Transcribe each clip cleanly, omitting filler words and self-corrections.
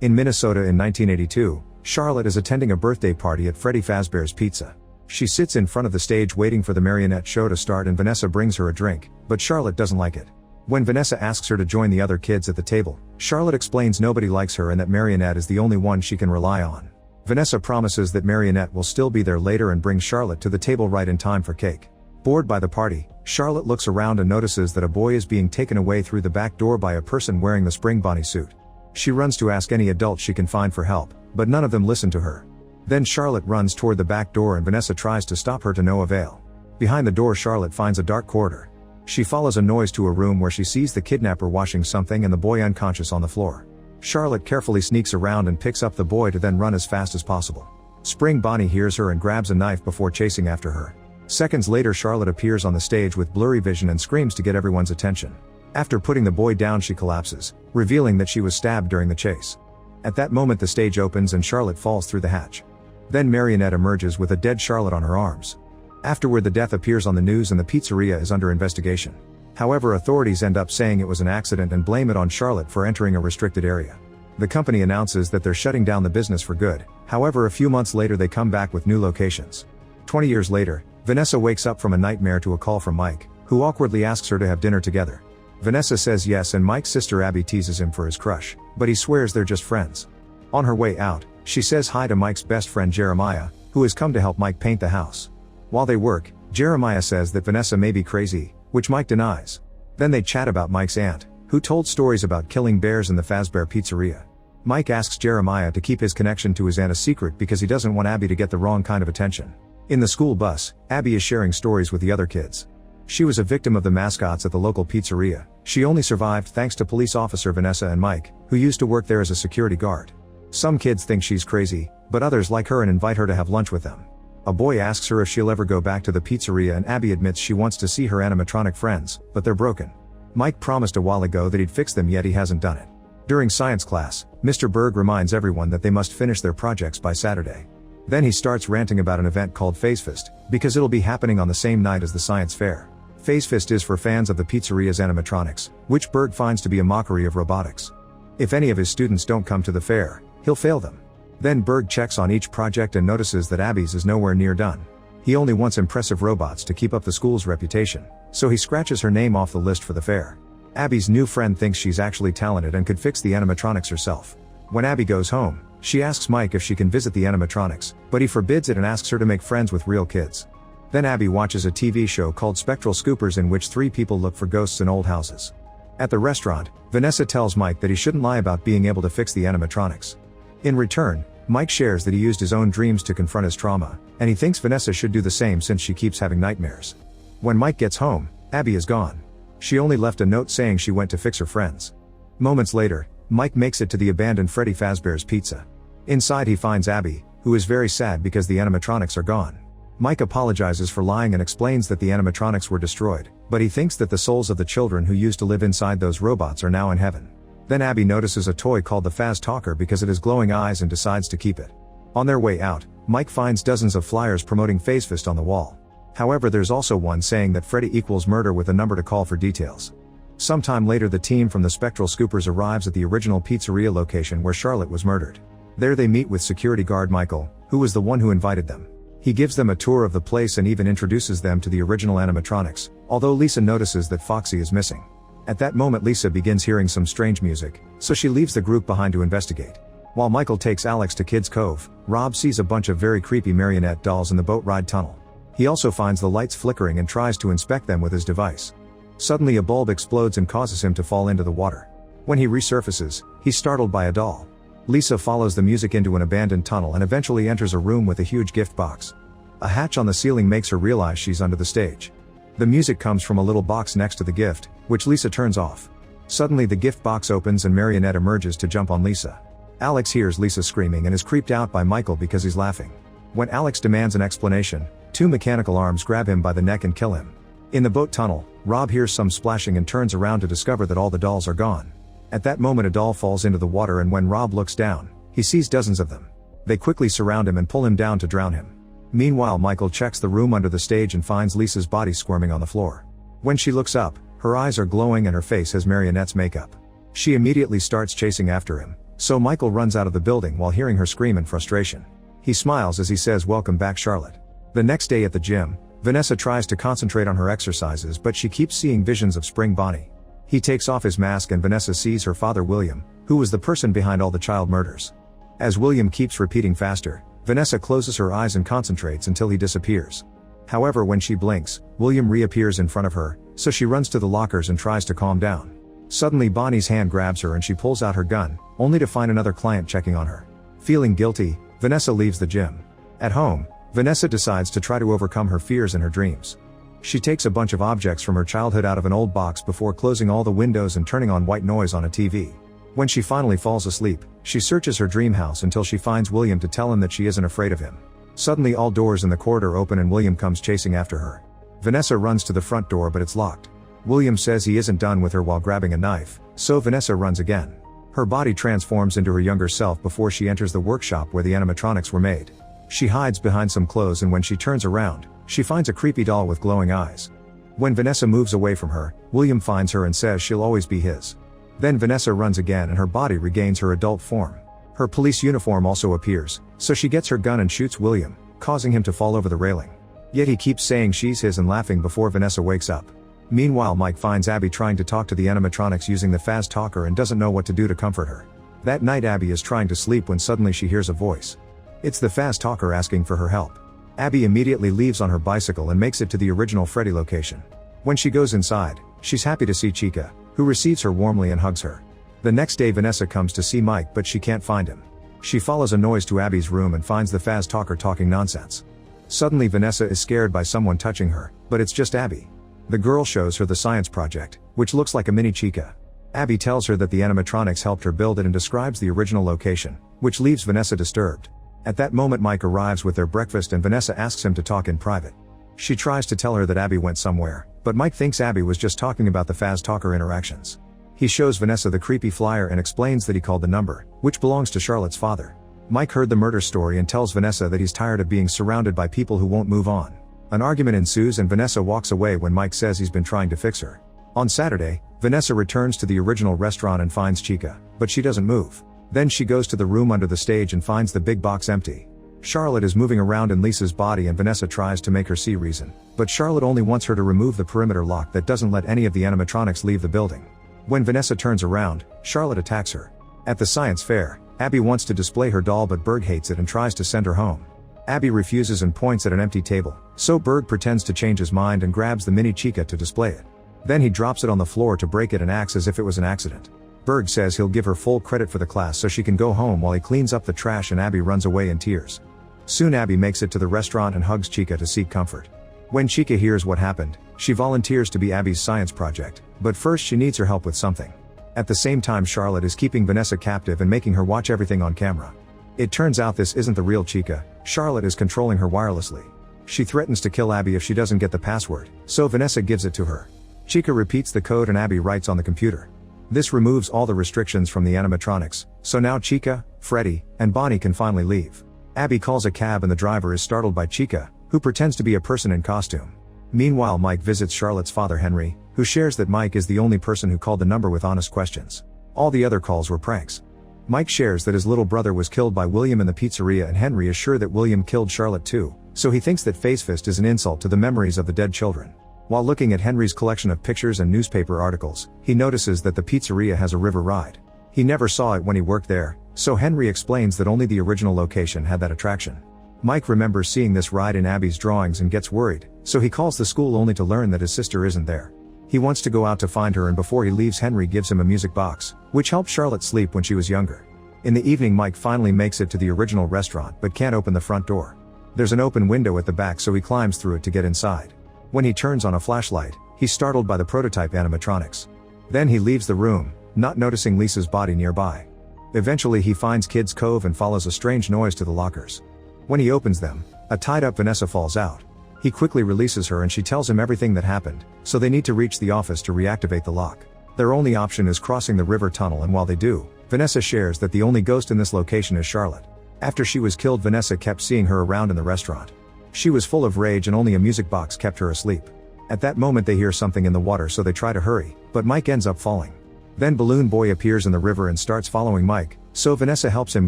In Minnesota in 1982, Charlotte is attending a birthday party at Freddy Fazbear's Pizza. She sits in front of the stage waiting for the marionette show to start and Vanessa brings her a drink, but Charlotte doesn't like it. When Vanessa asks her to join the other kids at the table, Charlotte explains nobody likes her and that Marionette is the only one she can rely on. Vanessa promises that Marionette will still be there later and brings Charlotte to the table right in time for cake. Bored by the party, Charlotte looks around and notices that a boy is being taken away through the back door by a person wearing the Spring Bonnie suit. She runs to ask any adult she can find for help, but none of them listen to her. Then Charlotte runs toward the back door and Vanessa tries to stop her to no avail. Behind the door Charlotte finds a dark corridor. She follows a noise to a room where she sees the kidnapper washing something and the boy unconscious on the floor. Charlotte carefully sneaks around and picks up the boy to then run as fast as possible. Spring Bonnie hears her and grabs a knife before chasing after her. Seconds later Charlotte appears on the stage with blurry vision and screams to get everyone's attention. After putting the boy down she collapses, revealing that she was stabbed during the chase. At that moment the stage opens and Charlotte falls through the hatch. Then Marionette emerges with a dead Charlotte on her arms. Afterward the death appears on the news and the pizzeria is under investigation. However, authorities end up saying it was an accident and blame it on Charlotte for entering a restricted area. The company announces that they're shutting down the business for good, however a few months later they come back with new locations. 20 years later, Vanessa wakes up from a nightmare to a call from Mike, who awkwardly asks her to have dinner together. Vanessa says yes and Mike's sister Abby teases him for his crush, but he swears they're just friends. On her way out, she says hi to Mike's best friend Jeremiah, who has come to help Mike paint the house. While they work, Jeremiah says that Vanessa may be crazy, which Mike denies. Then they chat about Mike's aunt, who told stories about killing bears in the Fazbear Pizzeria. Mike asks Jeremiah to keep his connection to his aunt a secret because he doesn't want Abby to get the wrong kind of attention. In the school bus, Abby is sharing stories with the other kids. She was a victim of the mascots at the local pizzeria. She only survived thanks to police officer Vanessa and Mike, who used to work there as a security guard. Some kids think she's crazy, but others like her and invite her to have lunch with them. A boy asks her if she'll ever go back to the pizzeria and Abby admits she wants to see her animatronic friends, but they're broken. Mike promised a while ago that he'd fix them yet he hasn't done it. During science class, Mr. Berg reminds everyone that they must finish their projects by Saturday. Then he starts ranting about an event called FazeFest, because it'll be happening on the same night as the science fair. FazeFest is for fans of the pizzeria's animatronics, which Berg finds to be a mockery of robotics. If any of his students don't come to the fair, he'll fail them. Then Berg checks on each project and notices that Abby's is nowhere near done. He only wants impressive robots to keep up the school's reputation, so he scratches her name off the list for the fair. Abby's new friend thinks she's actually talented and could fix the animatronics herself. When Abby goes home, she asks Mike if she can visit the animatronics, but he forbids it and asks her to make friends with real kids. Then Abby watches a TV show called Spectral Scoopers in which 3 people look for ghosts in old houses. At the restaurant, Vanessa tells Mike that he shouldn't lie about being able to fix the animatronics. In return, Mike shares that he used his own dreams to confront his trauma, and he thinks Vanessa should do the same since she keeps having nightmares. When Mike gets home, Abby is gone. She only left a note saying she went to fix her friends. Moments later, Mike makes it to the abandoned Freddy Fazbear's Pizza. Inside he finds Abby, who is very sad because the animatronics are gone. Mike apologizes for lying and explains that the animatronics were destroyed, but he thinks that the souls of the children who used to live inside those robots are now in heaven. Then Abby notices a toy called the Faz Talker because it has glowing eyes and decides to keep it. On their way out, Mike finds dozens of flyers promoting FazeFest on the wall. However, there's also one saying that Freddy equals murder with a number to call for details. Sometime later the team from the Spectral Scoopers arrives at the original pizzeria location where Charlotte was murdered. There they meet with security guard Michael, who was the one who invited them. He gives them a tour of the place and even introduces them to the original animatronics, although Lisa notices that Foxy is missing. At that moment Lisa begins hearing some strange music, so she leaves the group behind to investigate. While Michael takes Alex to Kids Cove, Rob sees a bunch of very creepy marionette dolls in the boat ride tunnel. He also finds the lights flickering and tries to inspect them with his device. Suddenly a bulb explodes and causes him to fall into the water. When he resurfaces, he's startled by a doll. Lisa follows the music into an abandoned tunnel and eventually enters a room with a huge gift box. A hatch on the ceiling makes her realize she's under the stage. The music comes from a little box next to the gift, which Lisa turns off. Suddenly the gift box opens and Marionette emerges to jump on Lisa. Alex hears Lisa screaming and is creeped out by Michael because he's laughing. When Alex demands an explanation, 2 mechanical arms grab him by the neck and kill him. In the boat tunnel, Rob hears some splashing and turns around to discover that all the dolls are gone. At that moment a doll falls into the water and when Rob looks down, he sees dozens of them. They quickly surround him and pull him down to drown him. Meanwhile Michael checks the room under the stage and finds Lisa's body squirming on the floor. When she looks up, her eyes are glowing and her face has Marionette's makeup. She immediately starts chasing after him, So Michael runs out of the building while hearing her scream in frustration. He smiles as he says, "Welcome back, Charlotte." The next day at the gym, Vanessa tries to concentrate on her exercises, but she keeps seeing visions of Spring Bonnie. He takes off his mask and Vanessa sees her father William, who was the person behind all the child murders. As William keeps repeating faster, Vanessa closes her eyes and concentrates until he disappears. However, when she blinks, William reappears in front of her, so she runs to the lockers and tries to calm down. Suddenly Bonnie's hand grabs her and she pulls out her gun, only to find another client checking on her. Feeling guilty, Vanessa leaves the gym. At home, Vanessa decides to try to overcome her fears and her dreams. She takes a bunch of objects from her childhood out of an old box before closing all the windows and turning on white noise on a TV. When she finally falls asleep, she searches her dream house until she finds William to tell him that she isn't afraid of him. Suddenly all doors in the corridor open and William comes chasing after her. Vanessa runs to the front door but it's locked. William says he isn't done with her while grabbing a knife, so Vanessa runs again. Her body transforms into her younger self before she enters the workshop where the animatronics were made. She hides behind some clothes and when she turns around, she finds a creepy doll with glowing eyes. When Vanessa moves away from her, William finds her and says she'll always be his. Then Vanessa runs again and her body regains her adult form. Her police uniform also appears, so she gets her gun and shoots William, causing him to fall over the railing. Yet he keeps saying she's his and laughing before Vanessa wakes up. Meanwhile, Mike finds Abby trying to talk to the animatronics using the fast talker and doesn't know what to do to comfort her. That night Abby is trying to sleep when suddenly she hears a voice. It's the fast talker asking for her help. Abby immediately leaves on her bicycle and makes it to the original Freddy location. When she goes inside, she's happy to see Chica, who receives her warmly and hugs her. The next day Vanessa comes to see Mike but she can't find him. She follows a noise to Abby's room and finds the fast talker talking nonsense. Suddenly Vanessa is scared by someone touching her, but it's just Abby. The girl shows her the science project, which looks like a mini Chica. Abby tells her that the animatronics helped her build it and describes the original location, which leaves Vanessa disturbed. At that moment Mike arrives with their breakfast and Vanessa asks him to talk in private. She tries to tell her that Abby went somewhere, but Mike thinks Abby was just talking about the fast talker interactions. He shows Vanessa the creepy flyer and explains that he called the number, which belongs to Charlotte's father. Mike heard the murder story and tells Vanessa that he's tired of being surrounded by people who won't move on. An argument ensues and Vanessa walks away when Mike says he's been trying to fix her. On Saturday, Vanessa returns to the original restaurant and finds Chica, but she doesn't move. Then she goes to the room under the stage and finds the big box empty. Charlotte is moving around in Lisa's body and Vanessa tries to make her see reason, but Charlotte only wants her to remove the perimeter lock that doesn't let any of the animatronics leave the building. When Vanessa turns around, Charlotte attacks her. At the science fair, Abby wants to display her doll but Berg hates it and tries to send her home. Abby refuses and points at an empty table, so Berg pretends to change his mind and grabs the mini Chica to display it. Then he drops it on the floor to break it and acts as if it was an accident. Berg says he'll give her full credit for the class so she can go home while he cleans up the trash and Abby runs away in tears. Soon Abby makes it to the restaurant and hugs Chica to seek comfort. When Chica hears what happened, she volunteers to be Abby's science project, but first she needs her help with something. At the same time Charlotte is keeping Vanessa captive and making her watch everything on camera. It turns out this isn't the real Chica, Charlotte is controlling her wirelessly. She threatens to kill Abby if she doesn't get the password, so Vanessa gives it to her. Chica repeats the code and Abby writes on the computer. This removes all the restrictions from the animatronics, so now Chica, Freddy, and Bonnie can finally leave. Abby calls a cab and the driver is startled by Chica, who pretends to be a person in costume. Meanwhile Mike visits Charlotte's father Henry, who shares that Mike is the only person who called the number with honest questions. All the other calls were pranks. Mike shares that his little brother was killed by William in the pizzeria and Henry is sure that William killed Charlotte too, so he thinks that Facefist is an insult to the memories of the dead children. While looking at Henry's collection of pictures and newspaper articles, he notices that the pizzeria has a river ride. He never saw it when he worked there, so Henry explains that only the original location had that attraction. Mike remembers seeing this ride in Abby's drawings and gets worried, so he calls the school only to learn that his sister isn't there. He wants to go out to find her and before he leaves Henry gives him a music box, which helped Charlotte sleep when she was younger. In the evening Mike finally makes it to the original restaurant but can't open the front door. There's an open window at the back so he climbs through it to get inside. When he turns on a flashlight, he's startled by the prototype animatronics. Then he leaves the room, not noticing Lisa's body nearby. Eventually he finds Kids Cove and follows a strange noise to the lockers. When he opens them, a tied-up Vanessa falls out. He quickly releases her and she tells him everything that happened, so they need to reach the office to reactivate the lock. Their only option is crossing the river tunnel and while they do, Vanessa shares that the only ghost in this location is Charlotte. After she was killed Vanessa kept seeing her around in the restaurant. She was full of rage and only a music box kept her asleep. At that moment they hear something in the water so they try to hurry, but Mike ends up falling. Then Balloon Boy appears in the river and starts following Mike, so Vanessa helps him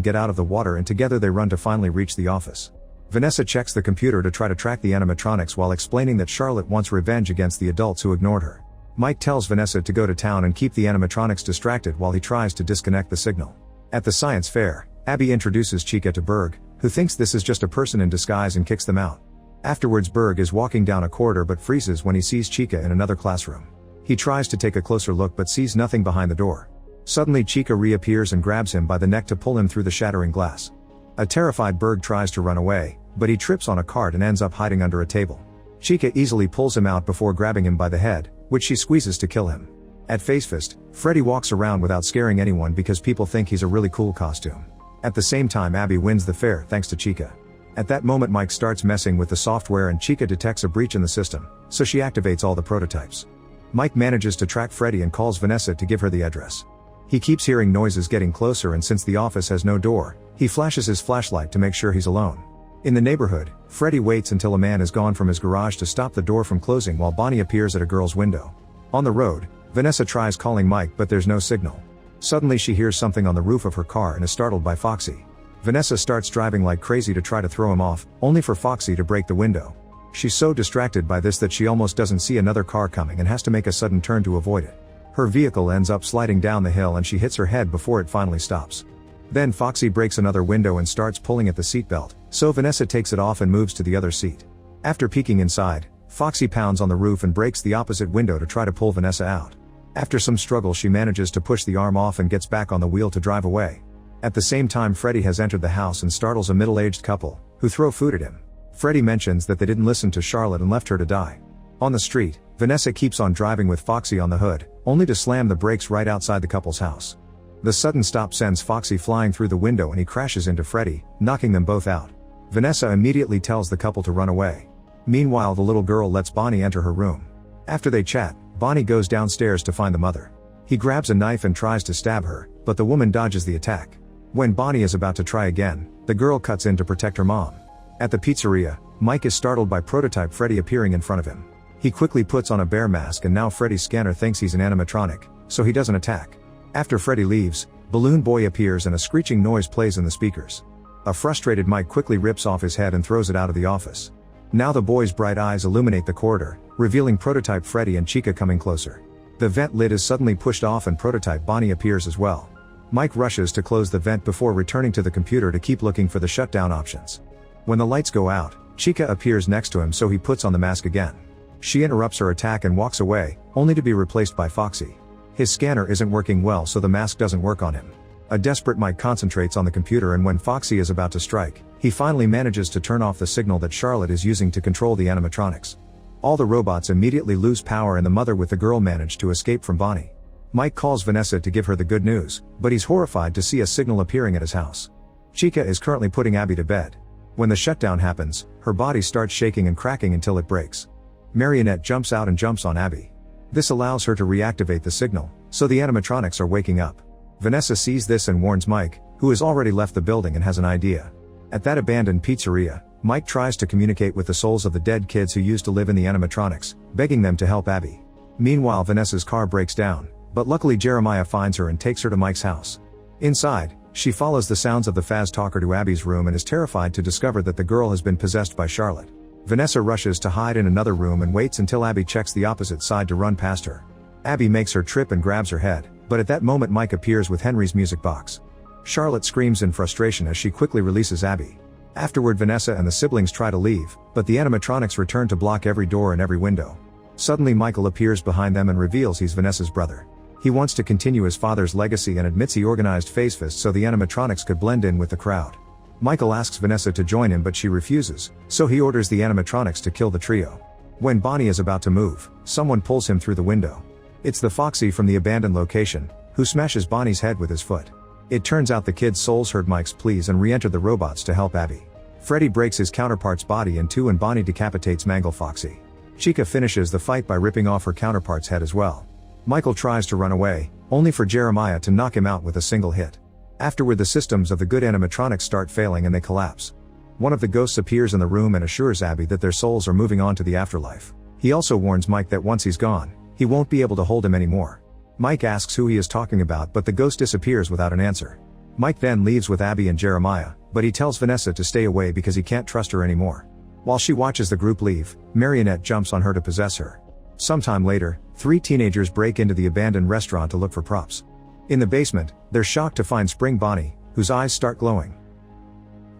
get out of the water and together they run to finally reach the office. Vanessa checks the computer to try to track the animatronics while explaining that Charlotte wants revenge against the adults who ignored her. Mike tells Vanessa to go to town and keep the animatronics distracted while he tries to disconnect the signal. At the science fair, Abby introduces Chica to Berg, who thinks this is just a person in disguise and kicks them out. Afterwards, Berg is walking down a corridor but freezes when he sees Chica in another classroom. He tries to take a closer look but sees nothing behind the door. Suddenly Chica reappears and grabs him by the neck to pull him through the shattering glass. A terrified Berg tries to run away, but he trips on a cart and ends up hiding under a table. Chica easily pulls him out before grabbing him by the head, which she squeezes to kill him. At Facefest, Freddy walks around without scaring anyone because people think he's a really cool costume. At the same time, Abby wins the fair thanks to Chica. At that moment, Mike starts messing with the software and Chica detects a breach in the system, so she activates all the prototypes. Mike manages to track Freddy and calls Vanessa to give her the address. He keeps hearing noises getting closer and since the office has no door, he flashes his flashlight to make sure he's alone. In the neighborhood, Freddy waits until a man is gone from his garage to stop the door from closing while Bonnie appears at a girl's window. On the road, Vanessa tries calling Mike but there's no signal. Suddenly she hears something on the roof of her car and is startled by Foxy. Vanessa starts driving like crazy to try to throw him off, only for Foxy to break the window. She's so distracted by this that she almost doesn't see another car coming and has to make a sudden turn to avoid it. Her vehicle ends up sliding down the hill and she hits her head before it finally stops. Then Foxy breaks another window and starts pulling at the seatbelt, so Vanessa takes it off and moves to the other seat. After peeking inside, Foxy pounds on the roof and breaks the opposite window to try to pull Vanessa out. After some struggle she manages to push the arm off and gets back on the wheel to drive away. At the same time, Freddy has entered the house and startles a middle-aged couple, who throw food at him. Freddy mentions that they didn't listen to Charlotte and left her to die. On the street, Vanessa keeps on driving with Foxy on the hood, only to slam the brakes right outside the couple's house. The sudden stop sends Foxy flying through the window and he crashes into Freddy, knocking them both out. Vanessa immediately tells the couple to run away. Meanwhile, the little girl lets Bonnie enter her room. After they chat, Bonnie goes downstairs to find the mother. He grabs a knife and tries to stab her, but the woman dodges the attack. When Bonnie is about to try again, the girl cuts in to protect her mom. At the pizzeria, Mike is startled by prototype Freddy appearing in front of him. He quickly puts on a bear mask and now Freddy's scanner thinks he's an animatronic, so he doesn't attack. After Freddy leaves, Balloon Boy appears and a screeching noise plays in the speakers. A frustrated Mike quickly rips off his head and throws it out of the office. Now the boy's bright eyes illuminate the corridor, revealing prototype Freddy and Chica coming closer. The vent lid is suddenly pushed off and prototype Bonnie appears as well. Mike rushes to close the vent before returning to the computer to keep looking for the shutdown options. When the lights go out, Chica appears next to him so he puts on the mask again. She interrupts her attack and walks away, only to be replaced by Foxy. His scanner isn't working well so the mask doesn't work on him. A desperate Mike concentrates on the computer and when Foxy is about to strike, he finally manages to turn off the signal that Charlotte is using to control the animatronics. All the robots immediately lose power and the mother with the girl manage to escape from Bonnie. Mike calls Vanessa to give her the good news, but he's horrified to see a signal appearing at his house. Chica is currently putting Abby to bed. When the shutdown happens, her body starts shaking and cracking until it breaks. Marionette jumps out and jumps on Abby. This allows her to reactivate the signal, so the animatronics are waking up. Vanessa sees this and warns Mike, who has already left the building and has an idea. At that abandoned pizzeria, Mike tries to communicate with the souls of the dead kids who used to live in the animatronics, begging them to help Abby. Meanwhile, Vanessa's car breaks down, but luckily Jeremiah finds her and takes her to Mike's house. Inside, she follows the sounds of the Faz talker to Abby's room and is terrified to discover that the girl has been possessed by Charlotte. Vanessa rushes to hide in another room and waits until Abby checks the opposite side to run past her. Abby makes her trip and grabs her head, but at that moment Mike appears with Henry's music box. Charlotte screams in frustration as she quickly releases Abby. Afterward, Vanessa and the siblings try to leave, but the animatronics return to block every door and every window. Suddenly Michael appears behind them and reveals he's Vanessa's brother. He wants to continue his father's legacy and admits he organized Facefest so the animatronics could blend in with the crowd. Michael asks Vanessa to join him but she refuses, so he orders the animatronics to kill the trio. When Bonnie is about to move, someone pulls him through the window. It's the Foxy from the abandoned location, who smashes Bonnie's head with his foot. It turns out the kids' souls heard Mike's pleas and re-enter the robots to help Abby. Freddy breaks his counterpart's body in two and Bonnie decapitates Mangle Foxy. Chica finishes the fight by ripping off her counterpart's head as well. Michael tries to run away, only for Jeremiah to knock him out with a single hit. Afterward, the systems of the good animatronics start failing and they collapse. One of the ghosts appears in the room and assures Abby that their souls are moving on to the afterlife. He also warns Mike that once he's gone, he won't be able to hold him anymore. Mike asks who he is talking about, but the ghost disappears without an answer. Mike then leaves with Abby and Jeremiah, but he tells Vanessa to stay away because he can't trust her anymore. While she watches the group leave, Marionette jumps on her to possess her. Sometime later, 3 teenagers break into the abandoned restaurant to look for props. In the basement, they're shocked to find Spring Bonnie, whose eyes start glowing.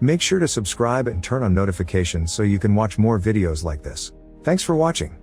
Make sure to subscribe and turn on notifications so you can watch more videos like this. Thanks for watching.